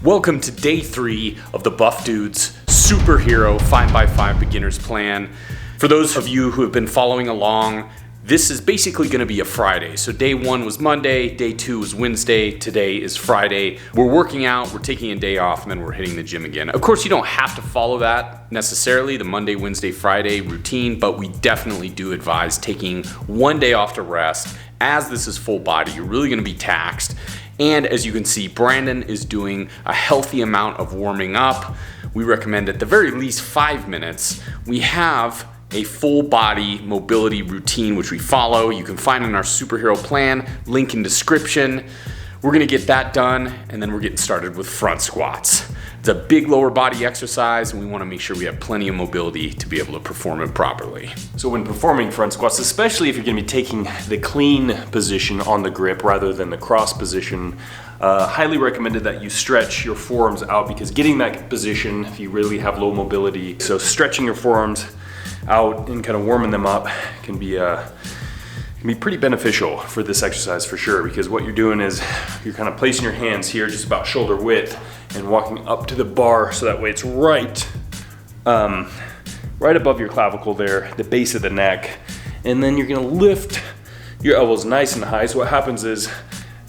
Welcome to day 3 of the Buff Dudes Superhero 5x5 Beginners Plan. For those of you who have been following along, this is basically going to be a Friday. So day 1 was Monday, day 2 was Wednesday, today is Friday. We're working out, we're taking a day off, and then we're hitting the gym again. Of course, you don't have to follow that necessarily, the Monday, Wednesday, Friday routine, but we definitely do advise taking one day off to rest. As this is full body, you're really going to be taxed. And as you can see, Brandon is doing a healthy amount of warming up. We recommend at the very least 5 minutes. We have a full body mobility routine which we follow. You can find in our superhero plan, link in description. We're gonna get that done, and then we're getting started with front squats. It's a big lower body exercise, and we wanna make sure we have plenty of mobility to be able to perform it properly. So when performing front squats, especially if you're gonna be taking the clean position on the grip rather than the cross position, highly recommended that you stretch your forearms out, because getting that position, if you really have low mobility, so stretching your forearms out and kind of warming them up can be pretty beneficial for this exercise for sure, because what you're doing is you're kind of placing your hands here just about shoulder width and walking up to the bar, so that way it's right above your clavicle there, the base of the neck. And then you're gonna lift your elbows nice and high. So what happens is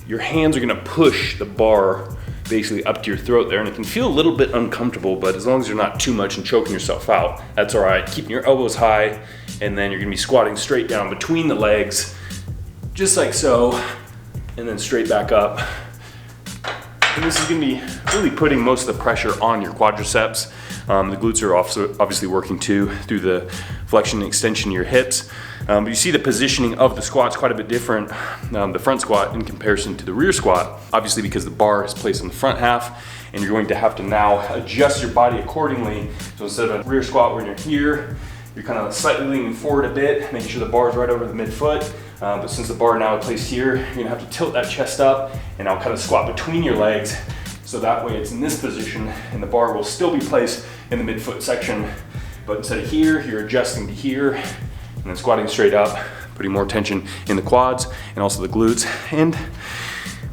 your hands are gonna push the bar basically up to your throat there, and it can feel a little bit uncomfortable, but as long as you're not too much and choking yourself out, that's all right. Keeping your elbows high, and then you're gonna be squatting straight down between the legs, just like so, and then straight back up. And this is gonna be really putting most of the pressure on your quadriceps. The glutes are also obviously working too through the flexion and extension of your hips. But you see the positioning of the squat's quite a bit different, the front squat in comparison to the rear squat, obviously because the bar is placed on the front half, and you're going to have to now adjust your body accordingly. So instead of a rear squat when you're here, you're kind of slightly leaning forward a bit, making sure the bar is right over the midfoot. But since the bar now is placed here, you're gonna have to tilt that chest up and now kind of squat between your legs. So that way it's in this position, and the bar will still be placed in the midfoot section. But instead of here, you're adjusting to here, and then squatting straight up, putting more tension in the quads and also the glutes. And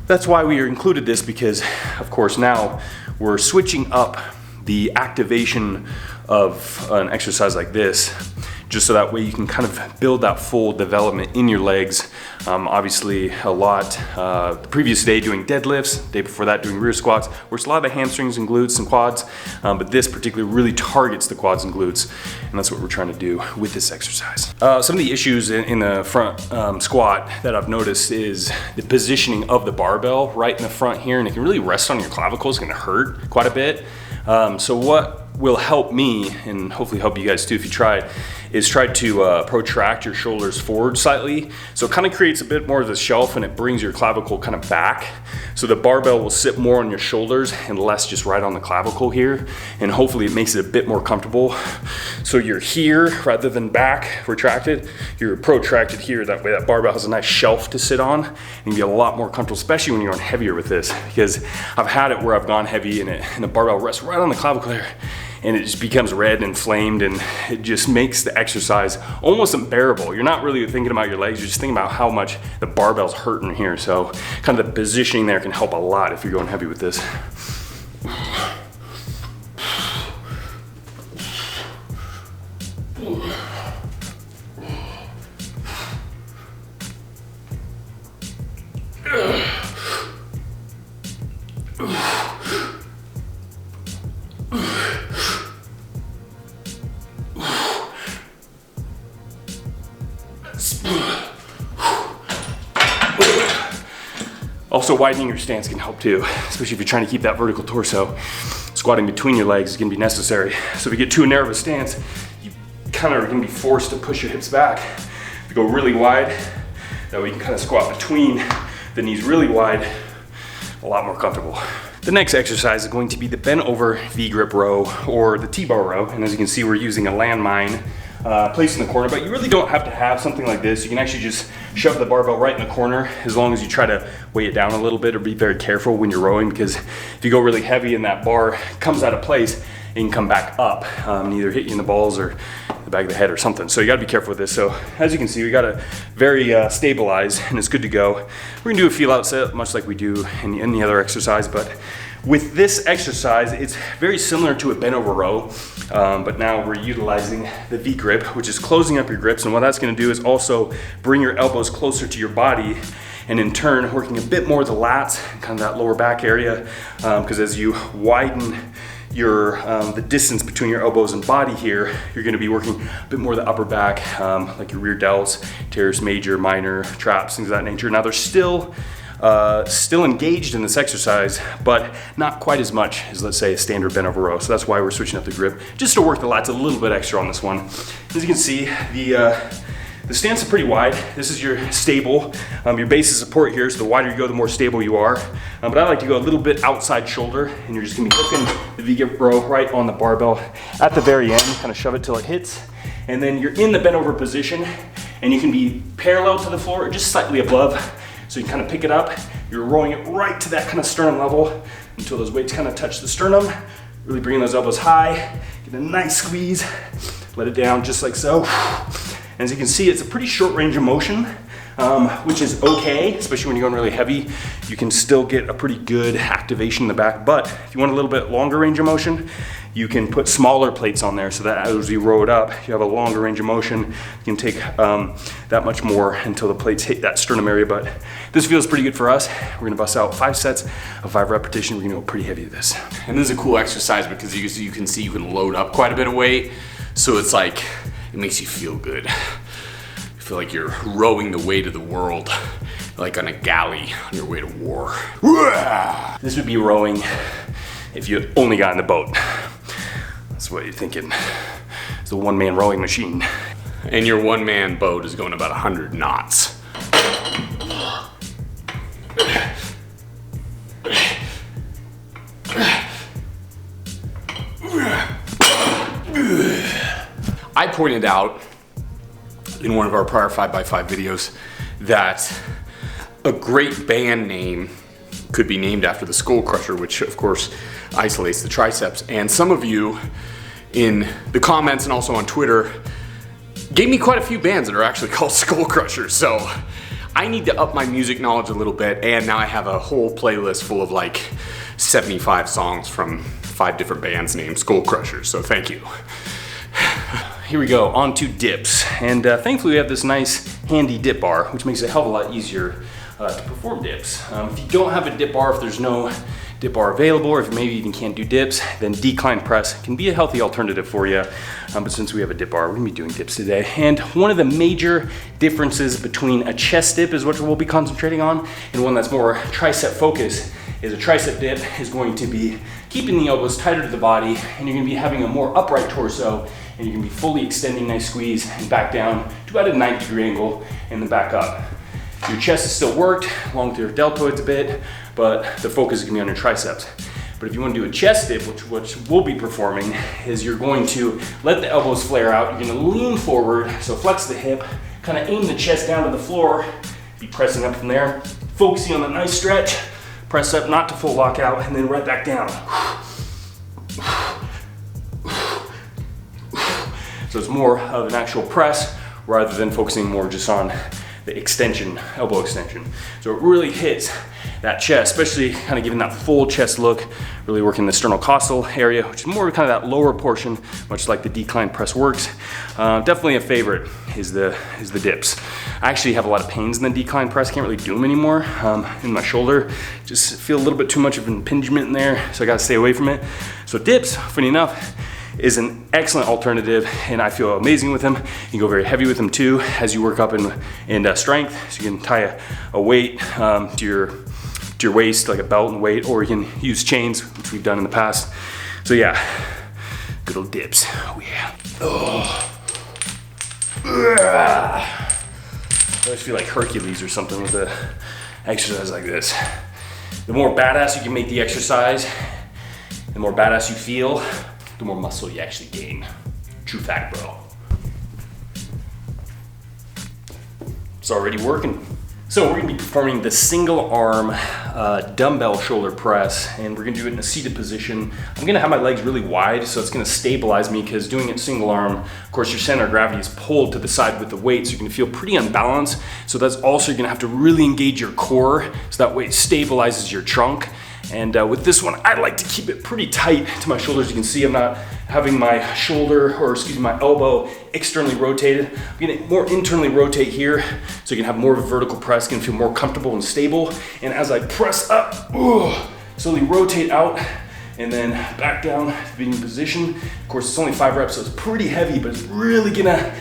that's why we included this, because of course now we're switching up the activation of an exercise like this, just so that way you can kind of build that full development in your legs. Obviously a lot, the previous day doing deadlifts, the day before that doing rear squats, works a lot of the hamstrings and glutes and quads, but this particularly really targets the quads and glutes, and that's what we're trying to do with this exercise. Some of the issues in the front squat that I've noticed is the positioning of the barbell right in the front here, and it can really rest on your clavicle. It's gonna hurt quite a bit. So what will help me, and hopefully help you guys too if you try it, is try to protract your shoulders forward slightly. So it kind of creates a bit more of the shelf, and it brings your clavicle kind of back. So the barbell will sit more on your shoulders and less just right on the clavicle here. And hopefully it makes it a bit more comfortable. So you're here rather than back retracted, you're protracted here. That way that barbell has a nice shelf to sit on, and you get a lot more comfortable, especially when you're on heavier with this, because I've had it where I've gone heavy and the barbell rests right on the clavicle there, and it just becomes red and inflamed, and it just makes the exercise almost unbearable. You're not really thinking about your legs, you're just thinking about how much the barbell's hurting here. So kind of the positioning there can help a lot if you're going heavy with this. Also, widening your stance can help too, especially if you're trying to keep that vertical torso. Squatting between your legs is gonna be necessary. So if you get too narrow of a stance, you kind of are gonna be forced to push your hips back. If you go really wide, that way you can kind of squat between the knees really wide, a lot more comfortable. The next exercise is going to be the bent over V-grip row, or the T-bar row. And as you can see, we're using a landmine placed in the corner, but you really don't have to have something like this. You can actually just shove the barbell right in the corner, as long as you try to weigh it down a little bit, or be very careful when you're rowing, because if you go really heavy and that bar comes out of place, it can come back up and either hit you in the balls or the back of the head or something. So you gotta be careful with this. So as you can see, we got it very stabilized, and it's good to go. We're gonna do a feel out set, much like we do in any other exercise, but With this exercise, it's very similar to a bent over row, but now we're utilizing the V grip, which is closing up your grips. And what that's gonna do is also bring your elbows closer to your body, and in turn, working a bit more of the lats, kind of that lower back area, because as you widen the distance between your elbows and body here, you're gonna be working a bit more of the upper back, like your rear delts, teres major, minor, traps, things of that nature. Now they're still engaged in this exercise, but not quite as much as, let's say, a standard bent over row. So that's why we're switching up the grip, just to work the lats a little bit extra on this one. As you can see, the stance is pretty wide. This is your stable, your base of support here, so the wider you go, the more stable you are. But I like to go a little bit outside shoulder, and you're just gonna be hooking the V-grip row right on the barbell at the very end, kind of shove it till it hits. And then you're in the bent over position, and you can be parallel to the floor or just slightly above. So you kind of pick it up, you're rolling it right to that kind of sternum level until those weights kind of touch the sternum, really bringing those elbows high, get a nice squeeze, let it down just like so. And as you can see, it's a pretty short range of motion, which is okay, especially when you're going really heavy. You can still get a pretty good activation in the back, but if you want a little bit longer range of motion, you can put smaller plates on there so that as you row it up, you have a longer range of motion. You can take that much more until the plates hit that sternum area, but this feels pretty good for us. We're gonna bust out 5 sets of 5 repetitions. We're gonna go pretty heavy with this. And this is a cool exercise because you can see you can load up quite a bit of weight. So it's like, it makes you feel good. You feel like you're rowing the weight of the world, like on a galley on your way to war. This would be rowing if you only got in the boat. That's what you're thinking. It's a one-man rowing machine. And your one-man boat is going about 100 knots. I pointed out in one of our prior 5x5 videos that a great band name could be named after the skull crusher, which of course isolates the triceps. And some of you in the comments and also on Twitter gave me quite a few bands that are actually called skull crushers. So I need to up my music knowledge a little bit, and now I have a whole playlist full of like 75 songs from 5 different bands named skull crushers. So thank you. Here we go, on to dips. And thankfully we have this nice handy dip bar, which makes it a hell of a lot easier to perform dips. If you don't have a dip bar, if there's no dip bar available, or if you maybe even can't do dips, then decline press can be a healthy alternative for you. But since we have a dip bar, we're gonna be doing dips today. And one of the major differences between a chest dip is what we'll be concentrating on, and one that's more tricep focused is a tricep dip is going to be keeping the elbows tighter to the body, and you're gonna be having a more upright torso, and you're gonna be fully extending, nice squeeze, and back down to about a 90-degree angle, and then back up. Your chest is still worked, along with your deltoids a bit, but the focus is gonna be on your triceps. But if you wanna do a chest dip, which we'll be performing, is you're going to let the elbows flare out, you're gonna lean forward, so flex the hip, kind of aim the chest down to the floor, be pressing up from there, focusing on the nice stretch, press up, not to full lockout, and then right back down. So it's more of an actual press rather than focusing more just on the extension, elbow extension. So it really hits that chest, especially kind of giving that full chest look, really working the sternocostal area, which is more kind of that lower portion, much like the decline press works. Definitely a favorite is the dips. I actually have a lot of pains in the decline press, can't really do them anymore in my shoulder. Just feel a little bit too much of an impingement in there, so I gotta stay away from it. So dips, funny enough, is an excellent alternative, and I feel amazing with them. You can go very heavy with them too as you work up in strength. So you can tie a weight to your waist, like a belt and weight, or you can use chains, which we've done in the past. So yeah, good old dips. Oh yeah. Oh. I always feel like Hercules or something with an exercise like this. The more badass you can make the exercise, the more badass you feel, the more muscle you actually gain. True fact, bro. It's already working. So we're gonna be performing the single arm dumbbell shoulder press, and we're gonna do it in a seated position. I'm gonna have my legs really wide, so it's gonna stabilize me, because doing it single arm, of course your center of gravity is pulled to the side with the weight, so you're gonna feel pretty unbalanced. So that's also, you're gonna have to really engage your core, so that way it stabilizes your trunk. And with this one, I like to keep it pretty tight to my shoulders. You can see I'm not having my shoulder, or excuse me, my elbow externally rotated. I'm gonna more internally rotate here so you can have more of a vertical press, you can feel more comfortable and stable. And as I press up, slowly rotate out and then back down to beginning position. Of course, it's only 5 reps, so it's pretty heavy, but it's really gonna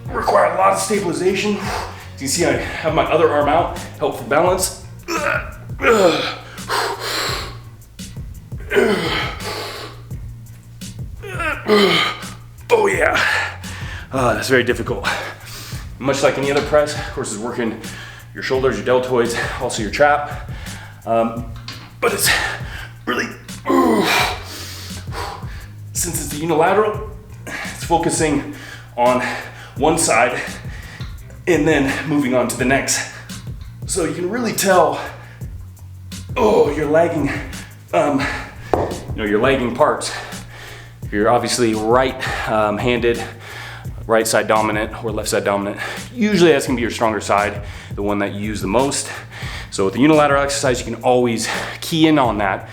require a lot of stabilization. As you can see, I have my other arm out, help for balance. Oh yeah, that's very difficult. Much like any other press, of course, it's working your shoulders, your deltoids, also your trap. But it's really, since it's a unilateral, it's focusing on one side and then moving on to the next. So you can really tell, you're lagging, your lagging parts. If you're obviously right-handed, right side dominant or left side dominant, usually that's gonna be your stronger side, the one that you use the most. So with the unilateral exercise, you can always key in on that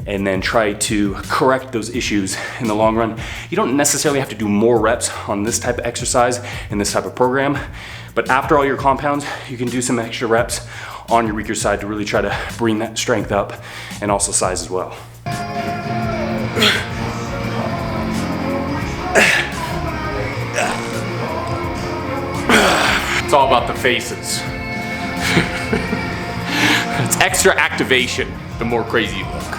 and then try to correct those issues in the long run. You don't necessarily have to do more reps on this type of exercise in this type of program, but after all your compounds, you can do some extra reps on your weaker side to really try to bring that strength up and also size as well. It's all about the faces. It's extra activation, the more crazy you look.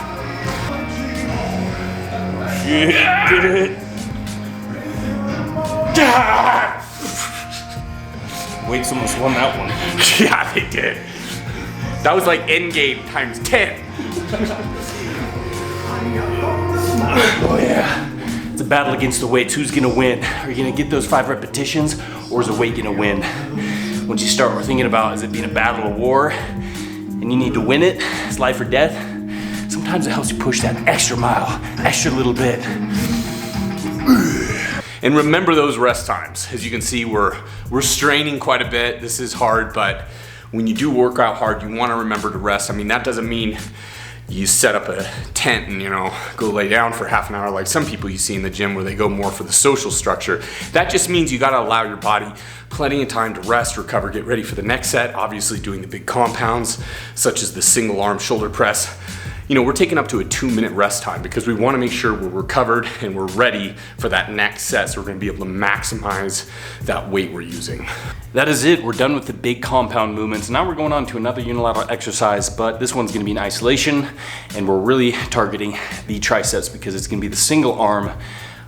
Get it. Weights almost won that one. Yeah, they did. That was like Endgame times 10. Oh yeah. It's a battle against the weights. Who's gonna win? Are you gonna get those 5 repetitions, or is the weight gonna win? Once you start thinking about, is it being a battle or war, and you need to win it, it's life or death, sometimes it helps you push that extra mile, extra little bit. And remember those rest times. As you can see, we're straining quite a bit. This is hard, but when you do work out hard, you wanna remember to rest. I mean, that doesn't mean you set up a tent and, go lay down for half an hour like some people you see in the gym where they go more for the social structure. That just means you gotta allow your body plenty of time to rest, recover, get ready for the next set. Obviously doing the big compounds, such as the single arm shoulder press. We're taking up to a 2-minute rest time because we wanna make sure we're recovered and we're ready for that next set, so we're gonna be able to maximize that weight we're using. That is it, we're done with the big compound movements. Now we're going on to another unilateral exercise, but this one's gonna be in isolation, and we're really targeting the triceps because it's gonna be the single arm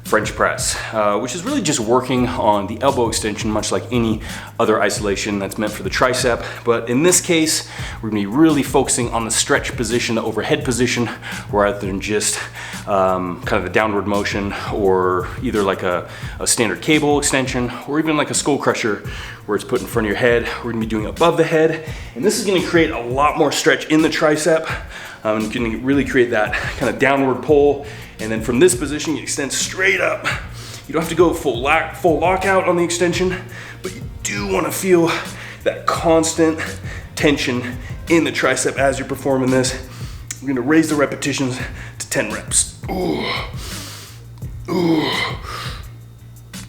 French press, which is really just working on the elbow extension, much like any other isolation that's meant for the tricep. But in this case, we're gonna be really focusing on the stretch position, the overhead position, rather than just kind of the downward motion, or either like a standard cable extension, or even like a skull crusher where it's put in front of your head. We're gonna be doing above the head, and this is gonna create a lot more stretch in the tricep. You can really create that kind of downward pull. And then from this position, you extend straight up. You don't have to go full lockout on the extension, but you do want to feel that constant tension in the tricep as you're performing this. We're gonna raise the repetitions to 10 reps. Ooh. Ooh.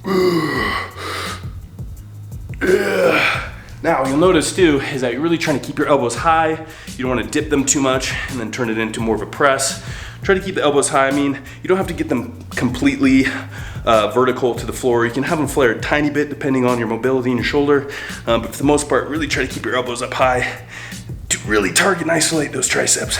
Ooh. Yeah. Now, you'll notice too, is that you're really trying to keep your elbows high. You don't want to dip them too much and then turn it into more of a press. Try to keep the elbows high. I mean, you don't have to get them completely vertical to the floor. You can have them flare a tiny bit depending on your mobility in your shoulder. But for the most part, really try to keep your elbows up high to really target and isolate those triceps.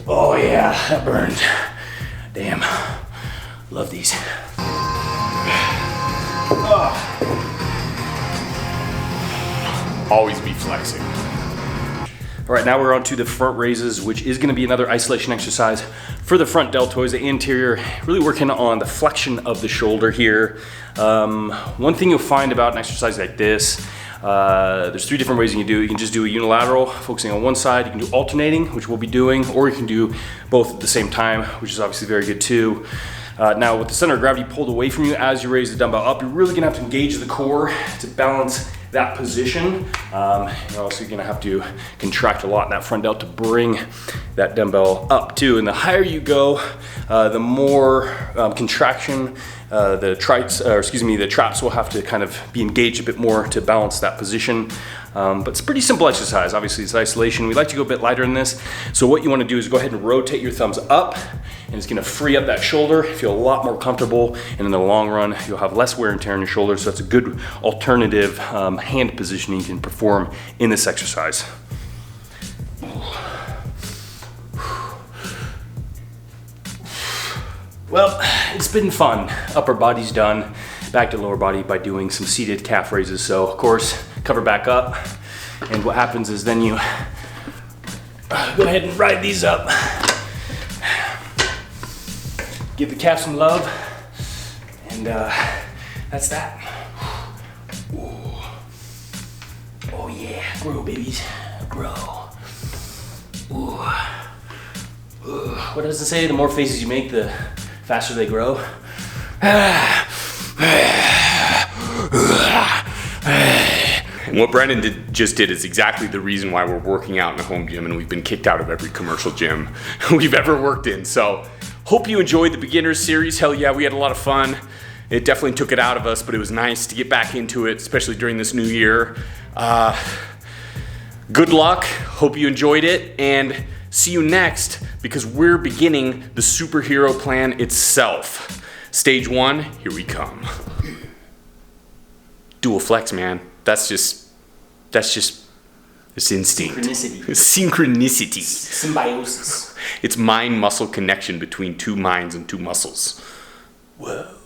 Oh yeah, that burned. Damn, love these. Always be flexing. All right, now we're on to the front raises, which is gonna be another isolation exercise for the front deltoids, the anterior, really working on the flexion of the shoulder here. One thing you'll find about an exercise like this, there's 3 different ways you can do it. You can just do a unilateral, focusing on one side. You can do alternating, which we'll be doing, or you can do both at the same time, which is obviously very good too. Now with the center of gravity pulled away from you as you raise the dumbbell up, you're really gonna have to engage the core to balance that position. You're also gonna have to contract a lot in that front delt to bring that dumbbell up too. And the higher you go, the more contraction the traps will have to kind of be engaged a bit more to balance that position. But it's a pretty simple exercise. Obviously it's isolation. We like to go a bit lighter in this. So what you want to do is go ahead and rotate your thumbs up, and it's going to free up that shoulder, feel a lot more comfortable, and in the long run you'll have less wear and tear on your shoulder. So that's a good alternative hand positioning you can perform in this exercise. Well, it's been fun. Upper body's done. Back to lower body by doing some seated calf raises. So of course, cover back up. And what happens is then you go ahead and ride these up. Give the calf some love. And that's that. Ooh. Oh yeah, grow babies, grow. Ooh. Ooh. What does it say? The more faces you make, the faster they grow. And what Brandon just did is exactly the reason why we're working out in a home gym, and we've been kicked out of every commercial gym we've ever worked in. So hope you enjoyed the beginners series. Hell yeah, we had a lot of fun. It definitely took it out of us, but it was nice to get back into it, especially during this new year. Good luck. Hope you enjoyed it, and see you next, because we're beginning the superhero plan itself. Stage 1, here we come. Dual flex, man. That's just it's instinct. Synchronicity. Symbiosis. It's mind-muscle connection between two minds and two muscles. Whoa.